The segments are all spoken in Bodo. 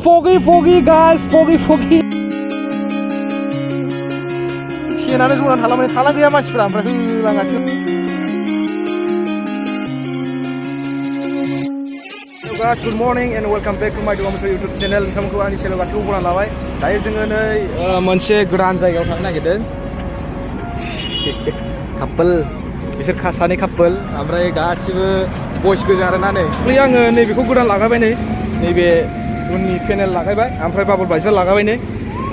foggy guys, foggy. Sienane jaunan थाला गैया मानसिफ्रा ओमफ्राय होलांगासिनो. Hello guys, good morning and welcome back to my YouTube channel. नोंथांमोनखौ आंनि चेनेलाव गासिबो बरायना लाबाय. दायो जोङो नै मोनसे गोदान जायगायाव थांनो नागिरदों. कापोल बिसोर सानै कापोल ओमफ्राय गासिबो बयस गोजा आरोना नै. आङो नैबेखौ गोदान लागायबाय नैबे उननि पेनेल लागायबाय ओमफ्राय बाबल बाइजार लागायबाय नै.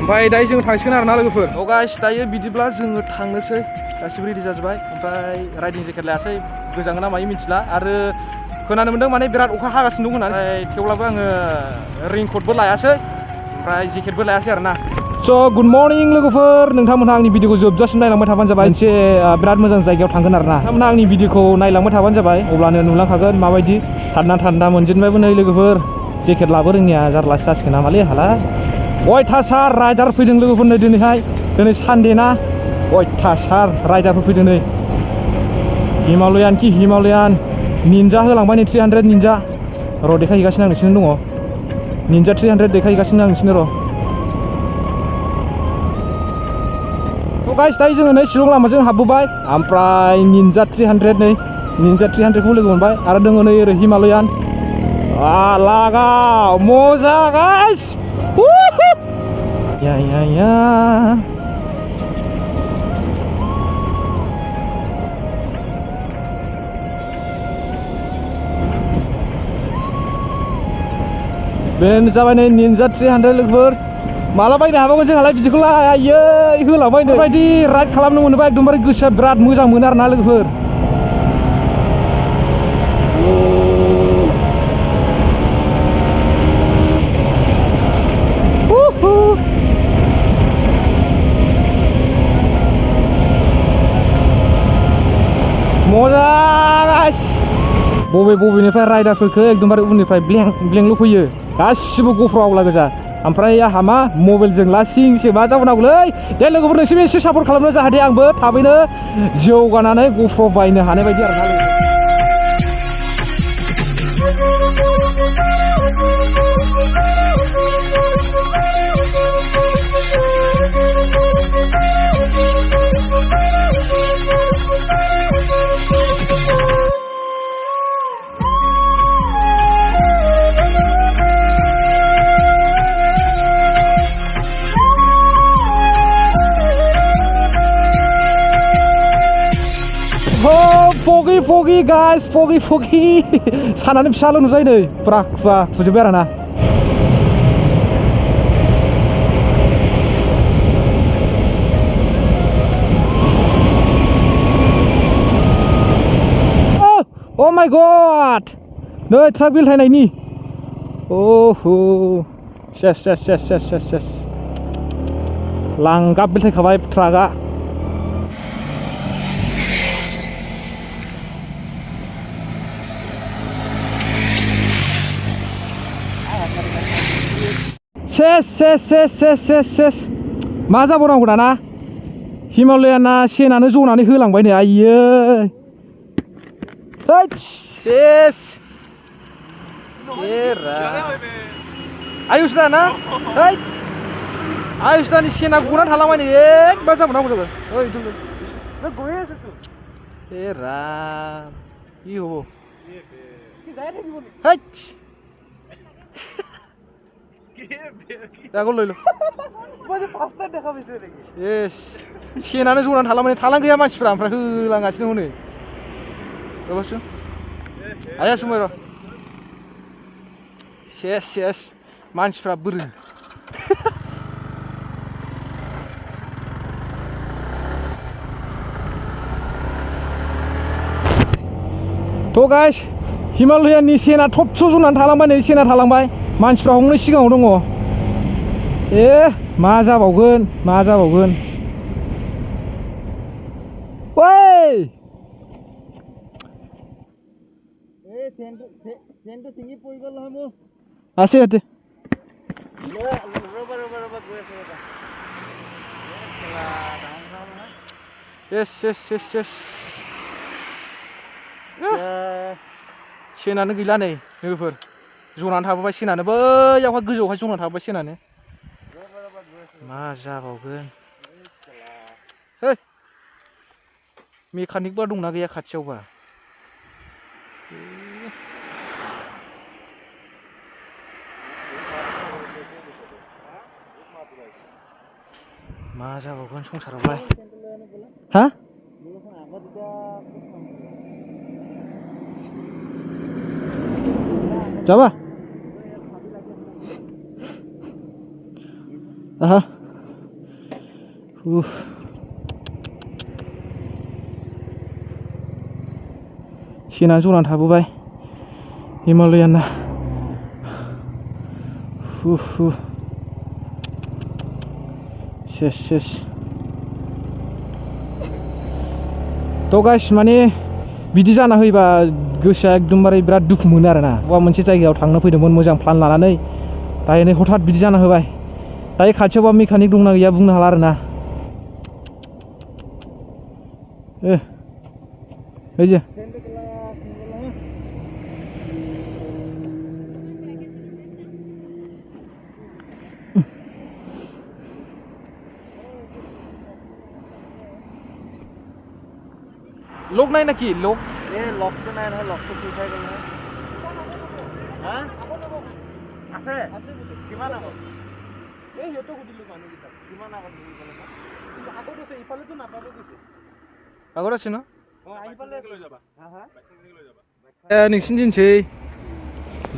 ओमफ्राय दायो जों थांसिगोन आरोना लोगोफोर. औ गाइस दायो बिदिब्ला जोङो थांनोसै. गासिबो रेडि जाजोबबाय. ओमफ्राय राइडिं जेकेट लायासै, गोजाङो ना मायो मिथिला. आरो खोनानो मोन्दों माने बिराद अखा हागासिनो दं होननानै. थेवब्लाबो आङो रेइनकटबो लायासै ओमफ्राय जेकेटबो लायासै आरोना. स' गुड मर्निं लोगोफोर, नोंथांमोनहा आंनि भिडिअखौ जोबजासिम नायलांबाय थाबानो जाबाय. मोनसे बिराद मोजां जायगायाव थांगोन आरोना. नोंथांमोनहा आंनि भिडिअखौ नायलांबाय थाबानो जाबाय, अब्लानो नुलांखागोन माबायदि. थान्दा मोनजेनबायबो नै लोगोफोर. जेकेट लाबो रोङिया जारलासो जासिगोन नामालै हाला. अयथासार राइडार फैदों लोगोफोर नै दिनै सानडे ना. अयथासार राइडारफोर फैदों नै. हिमालयान निन्जा होलांबाय नै 300 निन्जा. र' देखायहैगासिनो आं नोंसिनो दङ. निन्जा 300 देखायहैगासिनो आं नोंसिनो र'. थ' गाइस दायो जोङो नै शिलं लामाजों हाबबोबाय. ओमफ्राय निन्जा 300 नै. निन्जा 300खौ लोगो मोनबाय. आरो दङ नै ओरै हिमालयान. लागाव मजा गाइस. या बेनो जाबाय नै निन्जा 300 लोगोफोर. माला बायनो हाबावगोन जोंहालाय बिदिखौ आयै होलांबाय नै. बेबायदि राइड खालामनो मोनोबा एकदमबारे गोसोआ बिराद मोजां मोनो आरोना लोगोफोर. मजा गाइस. बबेनिफ्राय राइडारफोरखौ एकदमबारे उननिफ्राय ब्लेंल' फैयो. गासिबो गफ्र आवला गोजा. ओमफ्राय आंहा मा मबाइलजों लासिंसो मा जाबावनांगौलै. दे लोगोफोर नोंसोरबो एसे सापर्ट खालामनो, जाहाथे आंबो थाबैनो जौगानानै गफ्र बायनो हानाय बायदि आरोना लोगो. foggy guys, foggy. सानानो फिसाल' नुजायो नै. फुरा खुजोब्बाय आरोना. Oh my god! नै ट्राक बेलथायनायनि. सेस. लांगाब बेलथायखाबाय ट्राकआ. सेस मा जाबावनांगौ दाना. हिमालयाना सेनानो जनानै होलांबाय नै. आयै सेस आयुषदाना आयुषदानि सेना गनानै थालांबाय नै. मा जाबावनांगौ जाबाय. जागौ लैल' सेनानो जनानै थालां गैया मानसिफ्रा ओमफ्राय होलांगासिनो हनै. आया सुमाय र' सेस मानसिफ्रा बोरो. थ' गाइस हिमालयाननि सेना थबस' जनानै थालांबाय नै. सेना थालांबाय. मानसिफ्रा हंनो सिगाङाव दङ. मा जाबावगोन. ओइ আছে ইয়াতে. Yes. सेनानो गैला नै लोगोफोर. जनानै थाबोबाय सेनानो बैयावहाय गोजौआवहाय जनानै थाबोबाय सेनानो मा जाबावगोन है मेकानिकबा दंना गैया खाथियावबा मा जाबावगोन संसारावलाय हा जाबा aha सेनानै जनानै थाबोबाय हिमालयाना सेस थ' गाइस माने बिदि जाना होयोबा गोसोआ एकदमबारे बिराद दुखु मोनो आरोना बबेबा मोनसे जायगायाव थांनो फैदोंमोन मोजां प्लान लानानै दायो नै हठात बिदि जाना होबाय दायो खाथियावबा मेकानिक दंना गैया बुंनो हाला आरोना ओइजे লক নাই নাকি লক লকটো নাই নহয় লকটো খুলি খাই গ'ল নহয় হা আছে কিমান আগত এই সিহঁতক সুধিলোঁ মানুহকেইটাক কিমান আগত বুলি ক'লে কিন্তু আগত আছে ইফালেতো নাপাব কৈছে আগত আছে ন আহি পালে লৈ যাবা হা नोंसिनि दिनसै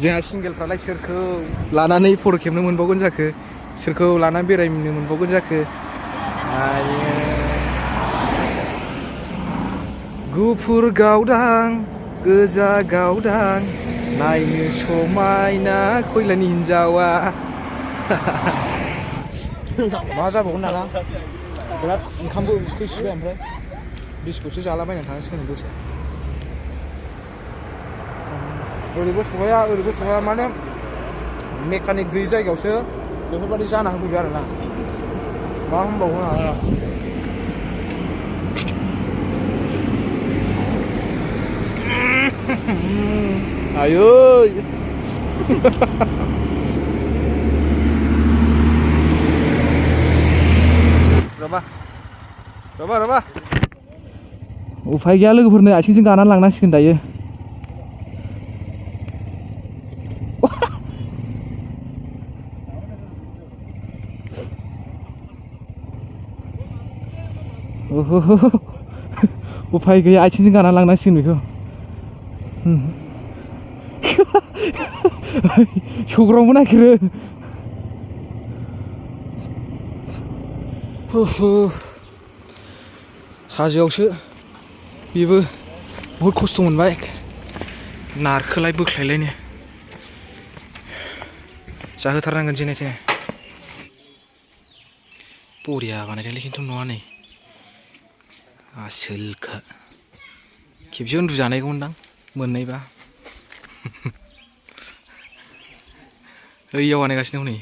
जोंहा सिंगेलफ्रालाय सोरखौ लानानै फट' खेबनो मोनबावगोन जाखो सोरखौ लानानै बेरायनो मोनबावगोन जाखो गुफुर गावदां गोजा गावदां नायनो समायना खयलानि हिन्जावा मा जाबावगोन दाना बिराद ओंखामबो उखैसिबाय ओमफ्राय बिस्कुटसो जालाबायनानै थांनांसिगोन दसे ओरैबो सहाया माने मेकानिक गैयि जायगायावसो बेफोरबायदि जाना होफैबाय आरोना मा होनबावगोन आरो आयै रबा उफाय गैया लोगोफोरनो आथिंजों गानानै लांनांसिगोन दायो उफाय गैया आथिंजों गानानै लांनांसिगोन बेखौ सौग्रावनो नागिरो हाजोआवसो बेबो बहुद खस्थ' मोनबाय नारखोलाय बोख्लायलायनो जाहोथारनांगोन जेने थेने बरिया बानायदोंलै खिन्थु न'आ नै आसोलखा खेबसे उन्दुजानायगौमोनदां मोननायबा ओइयाव बानायगासिनो नै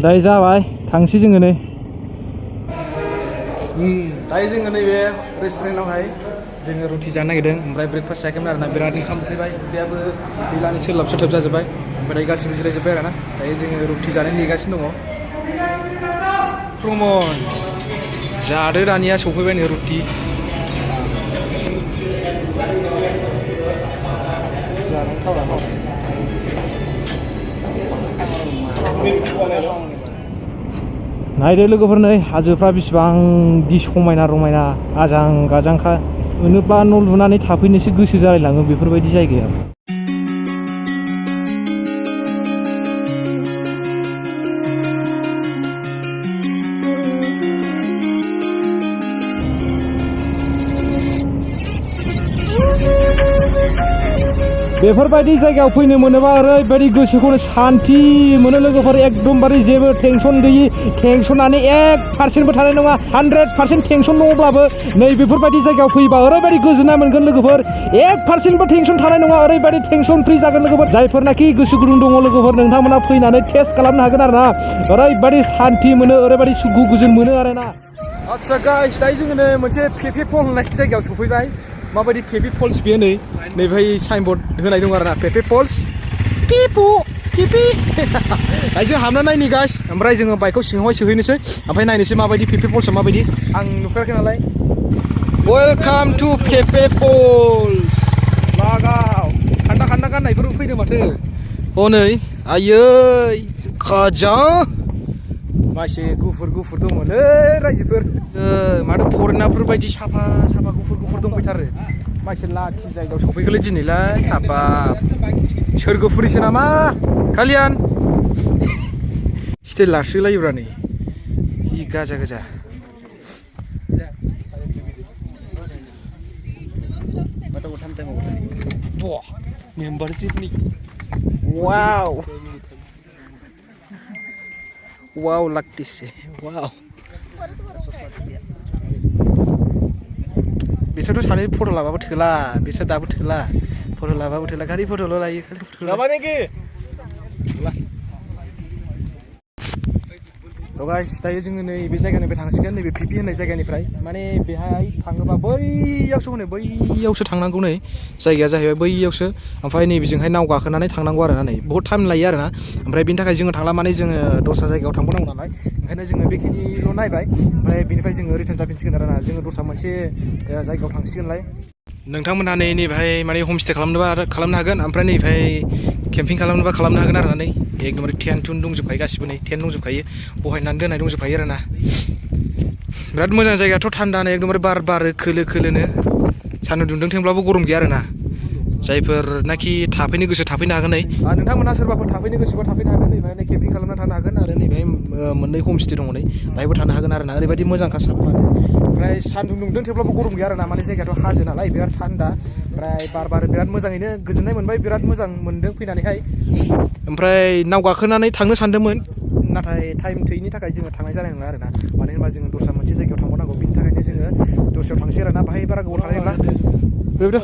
दायो जाबाय थांसै जोङो नै दायो जोङो नैबे रेस्टुरेन्टावहाय जोङो रुटि जानो नागिरदों ओमफ्राय ब्रेकफास्ट जायाखैमोन आरोना बिराद ओंखाम उखैबाय उदैयाबो दैलानि सोलाब सोथोब जाजोब्बाय ओमफ्राय दायो गासिबो जिरायजोब्बाय आरोना दायो जोङो रुटि जानो नेगासिनो दङ प्रमन जादो दानिया सफैबाय नै रुटि नायदो लोगोफोर नै हाजोफ्रा बेसेबांदि समायना रमायना आजां गाजांखा ओनोबा न' लुनानै थाफैनोसो गोसो जालायलाङो बेफोरबायदि जायगायाव बेफोरबायदि जायगायाव फैनो मोनोबा ओरैबायदि गोसोखौनो सान्थि मोनो लोगोफोर एकदमबारे जेबो टेनसन गैयि टेनसनानो 1%बो थानाय नङा 100% टेनसन दङब्लाबो नै बेफोरबायदि जायगायाव फैबा ओरैबायदि गोजोननाय मोनगोन लोगोफोर 1%बो टेनसन थानाय नङा ओरैबायदि टेनसन फ्रि जागोन लोगोफोर जायफोरनाखि गोसो गुदुं दङ लोगोफोर नोंथांमोना फैनानै टेस्ट खालामनो हागोन आरोना ओरैबायदि सान्थि मोनो ओरैबायदि सुखु गोजोन मोनो आरोना आदसा गाइस दायो जोङो नै मोनसे फेफे फल होननाय जायगायाव सफैबाय माबायदि पेपि फल्स बेयो नै बेहाय साइनबर्ड होनाय दं आरोना पेपि फल्स पिपु पिपि जों हाबना नायनि गाइस ओमफ्राय जोङो बाइकखौ सिङावहाय सोहैनोसै ओमफ्राय नायनोसै माबायदि पेपि फल्सआ माबायदि आं नुफेराखै नालाय वेलकाम टु पेपि फल्स लागाव खान्दा खान्दा गाननायफोर फैदों माथो हनै आयै खाजा मासे गुफुर गुफुर दंमोनलै रायजोफोर माथो फरेनारफोर बायदि साफा साफा गुफुर गुफुर दंफैथारो मासे लाखि जायगायाव सफैगोलै दिनैलाय हाबाब सोरगोफुरिसो नामा कालियान स्टाइल लासोलायोब्रा नै जि गाजा गोजा मेम्बारशिपनि वाव वाव लागतिसे वाव बिसोरथ' सानै फट' लाबाबो थोला बिसोर दाबो थोला फट' लाबाबो थोला खालि फट'ल' लायो खालि फट' गाइस दायो जोङो नैबे जायगानिफ्राय थांसिगोन नैबे पिपि होननाय जायगानिफ्राय माने बेहाय थाङोबा बैयावसो हनै बैयावसो थांनांगौ नै जायगाया जाहैबाय बैयावसो ओमफ्राय नैबेजोंहाय नाव गाखोनानै थांनांगौ आरोना नै बहुत टाइम लायो आरोना ओमफ्राय बिनि थाखाय जोङो थांला माने जोङो दस्रा जायगायाव थांबावनांगौ नालाय ओंखायनो जोङो बेखिनिल' नायबाय ओमफ्राय बेनिफ्राय जोङो रिटार्न जाफिनसिगोन आरोना जोङो दस्रा मोनसे जायगायाव थांसिगोनलाय नोंथांमोनहा नैबेहाय माने हमस्टे खालामनोबा खालामनो हागोन ओमफ्राय नैबेहाय केम्पिं खालामनोबा खालामनो हागोन आरोना नै एकदमबारे टेन्ट थुन दंजोबखायो गासिबो नै टेन्ट दंजोबखायो बहायनानै दोननाय दंजोबखायो आरोना बिराद मोजां जायगायाथ' थान्दानो एकदमबारे बार बारो खोलो खोलोनो सान्दुं दुंदों थेवब्लाबो गरम गैया आरोना जायफोरनाखि थाफैनो गोसो थाफैनो हागोन नै नोंथांमोनहा सोरबाफोर थाफैनो गोसोबा थाफैनो हागोन नैबेहाय केम्पिं खालामना थानो हागोन आरो नैबेहाय मोननै हमस्टे दङ नै बाहायबो थानो हागोन आरोना ओरैबायदि मोजांखा साफानो ओमफ्राय सान्दुं दुंदों थेवब्लाबो गरम गैया आरोना माने जायगायाथ' हाजो नालाय बिराद थान्दा ओमफ्राय बार बारो बिराद मोजाङैनो गोजोननाय मोनबाय बिराद मोजां मोनदों फैनानैहाय ओमफ्राय नाव गाखोनानै थांनो सानदोंमोन नाथाय टाइम थोयैनि थाखाय जोङो थांनाय जानाय नङा आरोना मानो होनबा जोङो दस्रा मोनसे जायगायाव थांबावनांगौ बिनि थाखायनो जोङो दस्रायाव थांसै आरोना बाहाय बारा गोबाव थानाय नंला बेबायदि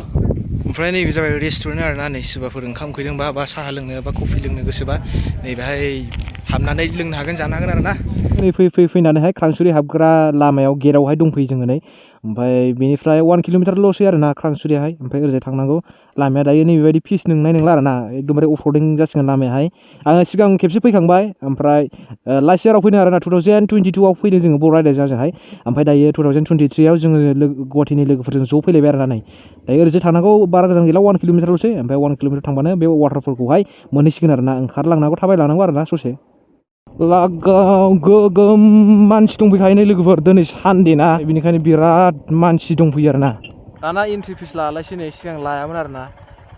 ओमफ्राय नैबे जाबाय रेस्टुरेन्ट आरोना नै सोरबाफोर ओंखाम उखैदोंबा बा साहा लोंनो बा कफि लोंनो गोसोबा नैबेहाय हाबनानै लोंनो हागोन जानो हागोन आरोना नै फैनानैहाय क्रांसुरि हाबग्रा लामायाव गेटआवहाय दंफैयो जोङो नै ओमफ्राय बेनिफ्राय 1 किल'मिटारल'सै आरोना क्रांसुरियाहाय ओमफ्राय ओरैजाय थांनांगौ लामाया दायो नैबेबायदि फिस नंनाय नंला आरोना एकदमबारे अफरदिं जासिगोन लामायाहाय आङो सिगां खेबसे फैखांबाय ओमफ्राय लास्ट इयाराव फैदों आरोना 2022आव फैदों जोङो बर' रायजोजोंहाय ओमफ्राय दायो 2023आव जोङो गुवाहाटीनि लोगोफोरजों ज' फैलायबाय आरोना नै दायो ओरैजाय थांनांगौ बारा गोजान गैला 1 किल'मिटारल'सै ओमफ्राय 1 किल'मिटार थांबानो बे वाटारफलखौहाय मोनहैसिगोन आरोना ओंखारलांनांगौ थाबायलांनांगौ आरोना ससे लागाव गोगोम मानसि दंफैखायो नै लोगोफोर दिनै सानदे ना बेनिखायनो बिराद मानसि दंफैयो आरोना दाना एन्ट्रि फिस लालायसै नै सिगां लायामोन आरोना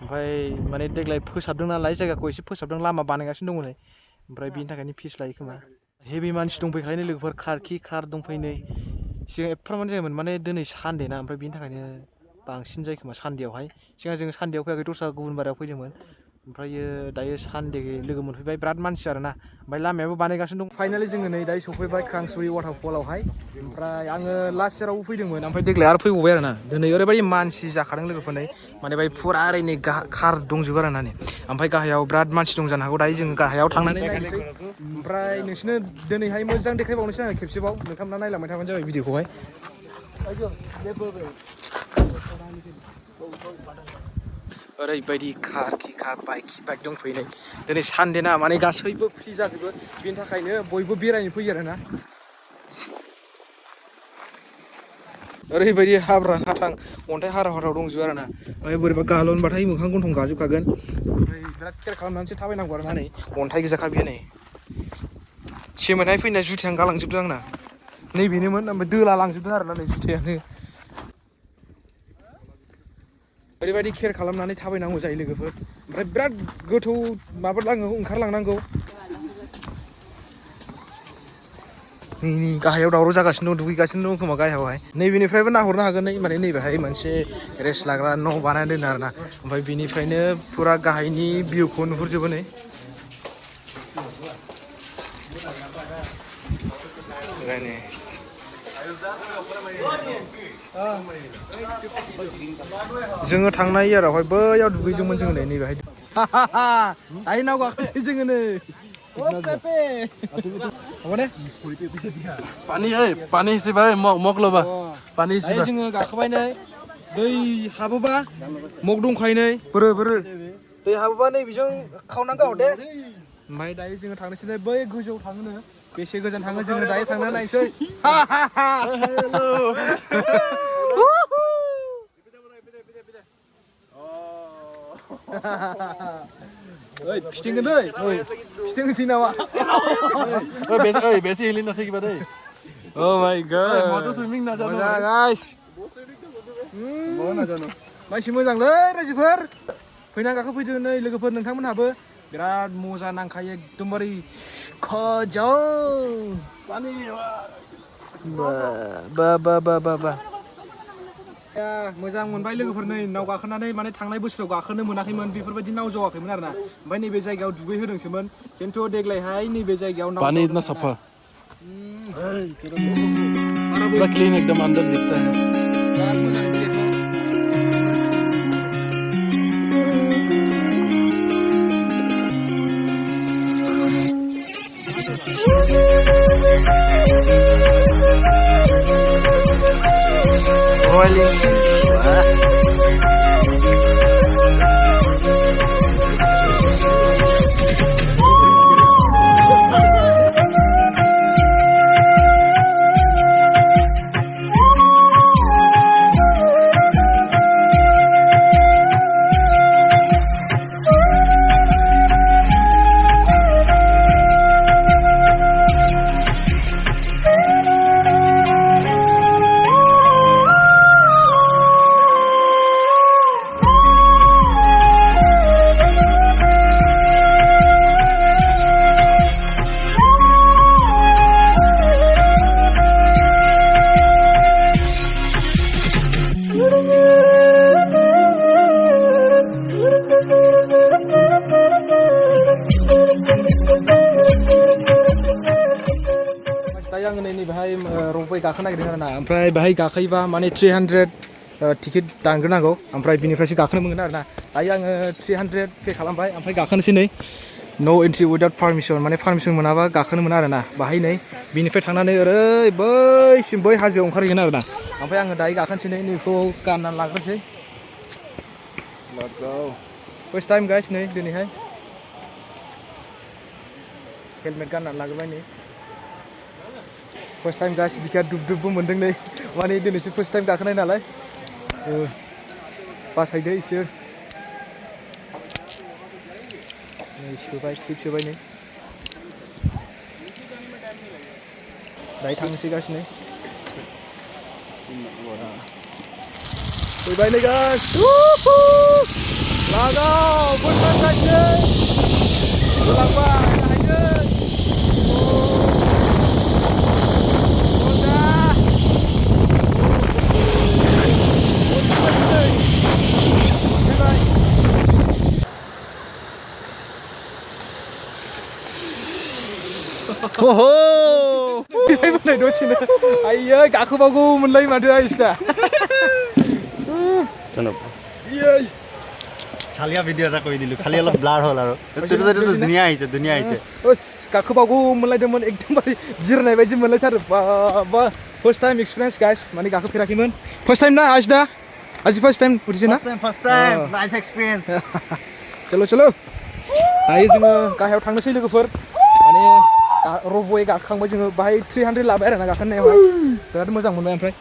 ओमफ्राय माने देग्लाय फोसाबदों नालाय जायगाखौ एसे फोसाबदों लामा बानायगासिनो दङ नै ओमफ्राय बिनि थाखायनो फिस लायो खोमा हेभि मानसि दंफैखायो नै लोगोफोर कार दंफैयो नै सिगां एफारामानो जायोमोन माने दिनै सानदे ना ओमफ्राय बिनि थाखायनो बांसिन जायो खोमा सानदेआवहाय सिगां जोङो सानदेआव फैयाखै दस्रा गुबुन बारायाव फैदोंमोन ओमफ्रायो दायो सानदे लोगो मोनफैबाय बिराद मानसि आरोना ओमफ्राय लामायाबो बानायगासिनो दं फाइनालि जोङो नै दायो सफैबाय क्रां शुरि वाटारफलावहाय ओमफ्राय आङो लास्ट इयारावबो फैदोंमोन ओमफ्य देग्लाय आरो फैबावबाय आरोना दिनै ओरैबायदि मानसि जाखादों लोगोफोर नै माने बाय फुरा ओरैनो कार दंजोबो आरोना नै ओमफ्राय गाहायाव बिराद मानसि दं जानो हागौ दायो जोङो गाहायाव थांनानै नायनोसै ओमफ्राय नोंसोरनो दिनैहाय मोजां देखायबावनोसै आङो खेबसेबाव नोंथांमोना नायलांबाय थाबानो जाबाय भिडिअखौहाय ओरैबायदि कार बाइक दंफैयो दिनै सानदे ना माने गासैबो फ्रि जाजोबो बेनि थाखायनो बयबो बेरायनो फैयो आरोना ओरैबायदि हाब्रां हाथां अन्थाइ हाराव दंजोबो आरोना ओमफ्राय बोरैबा गाल'नबाथाय मोखां गन्थं गाजोबखागोन ओमफ्राय बिराद केयार खालामनानैसो थाबायनांगौ आरोना नै अन्थाइ गोजाखा बेयो नै सेमोनहाय फैनाय जुथायानो गालांजोबदों आंना नैबेनोमोन ओमफ्राय दोला लांजोबदों आरोना नै जुथायानो ओरैबायदि केयार खालामनानै थाबायनांगौ जायो लोगोफोर ओमफ्राय बिराद गोथौ ओंखारलांनांगौ गाहायाव दावराव जागासिनो दं दुगैगासिनो दं खोमा गाहायावहाय नैबेनिफ्रायबो नाहरनो हागोन नै माने नैबेहाय मोनसे रेस्ट लाग्रा न' बानायना दोनो आरोना ओमफ्राय बिनिफ्रायनो फुरा गाहायनि भिउखौ नुहुरजोबो नै जोङो थांनाय इयारावहाय बैयाव दुगैदोंमोन जोङो नैबेहाय दायो नाव गाखोनोसै जोङो नै पानी है पानी से भाई मग लो बा पानी से जोङो गाखोबाय नै दै हाबोबा मग दंखायो नै बोरो दै हाबोबा नै बेजों खावनानै गाव दे ओमफ्राय दायो जोङो थांनोसै नै बै गोजौआव थाङोनो बेसे गोजान थाङो जोङो दायो थांना नायसै ओइ फिथिंगोन दै फिथिंसै नामा बेसे हिलिन नथै किबा दै Oh my god मथ' सुइमिं नाजानो मोजां गाइस मानसि मोजांलै रायजोफोर फैना गाखोफैदो नै लोगोफोर नोंथांमोनहाबो बिराद मोजां नांखायो एकदमबारे खजौ बा मोजां मोनबाय लोगोफोर नै नाव गाखोनानै माने थांनाय बोसोराव गाखोनो मोनाखैमोन बेफोरबायदि नाव जावाखैमोन आरोना ओमफ्राय नैबे जायगायाव दुगै होदोंसोमोन खिन्थु देग्लायहाय नैबे जायगायाव नाव पानी इतना सफा पूरा क्लीन एकदम अंदर दिखता है दायो आङो नै बेहाय रपवे गाखोनो नागिरदों आरोना ओमफ्राय बेहाय गाखोयोबा माने 300 टिकेट दानग्रोनांगौ ओमफ्राय बिनिफ्रायसो गाखोनो मोनगोन आरोना दायो आङो 300 पे खालामबाय ओमफ्राय गाखोनोसै नै नो एन्ट्रि उइदाउट पारमिसन माने पारमिसन मोनाबा गाखोनो मोना आरोना बाहाय नै बिनिफ्राय थांनानै ओरै बैसिम बै हाजोआव ओंखारहैगोन आरोना ओमफ्राय आङो दायो गाखोनोसै नै नैखौ गाननानै लाग्रोनोसै फार्स्ट टाइम गाइस नै दिनैहाय हेलमेट गाननानै लाग्रोबाय नै फार्स्ट टाइम गाइस बिखाया दुब मोन्दों नै माने दिनैसो फार्स्ट टाइम गाखोनाय नालाय बासायदो इसोर नै सोबाय क्लिप सोबाय नै दायो थांनोसै गाइस नै फैबाय नै गाइस लागाव फार्स्ट टाइम गाइस नै होलांबाय फैबाय दसेनो आयै गाखोबावगौमोनलाय माथो आइसना চালিয়া ভিডিঅ' এটা কৰি দিলোঁ খালি অলপ ব্লাৰ হ'ল আৰু ধুনীয়া আহিছে गाखोबावगौमोनलायदोंमोन एकदमबारे बिरनाय बायदि मोनलायथारो बा फार्स्ट टाइम एक्सपिरियेन्स गाइस माने गाखोफेराखैमोन फार्स्ट टाइम ना आइसदा आज फार्स्ट टाइम उठिसै ना फार्स्ट टाइम नाइस एक्सपिरियेन्स चलो दायो जोङो गाहायाव थांनोसै लोगोफोर माने रपवे गाखोखांबाय जोङो बाहाय 300 लाबाय आरोना गाखोनायावहाय बिराद मोजां मोनबाय ओमफ्राय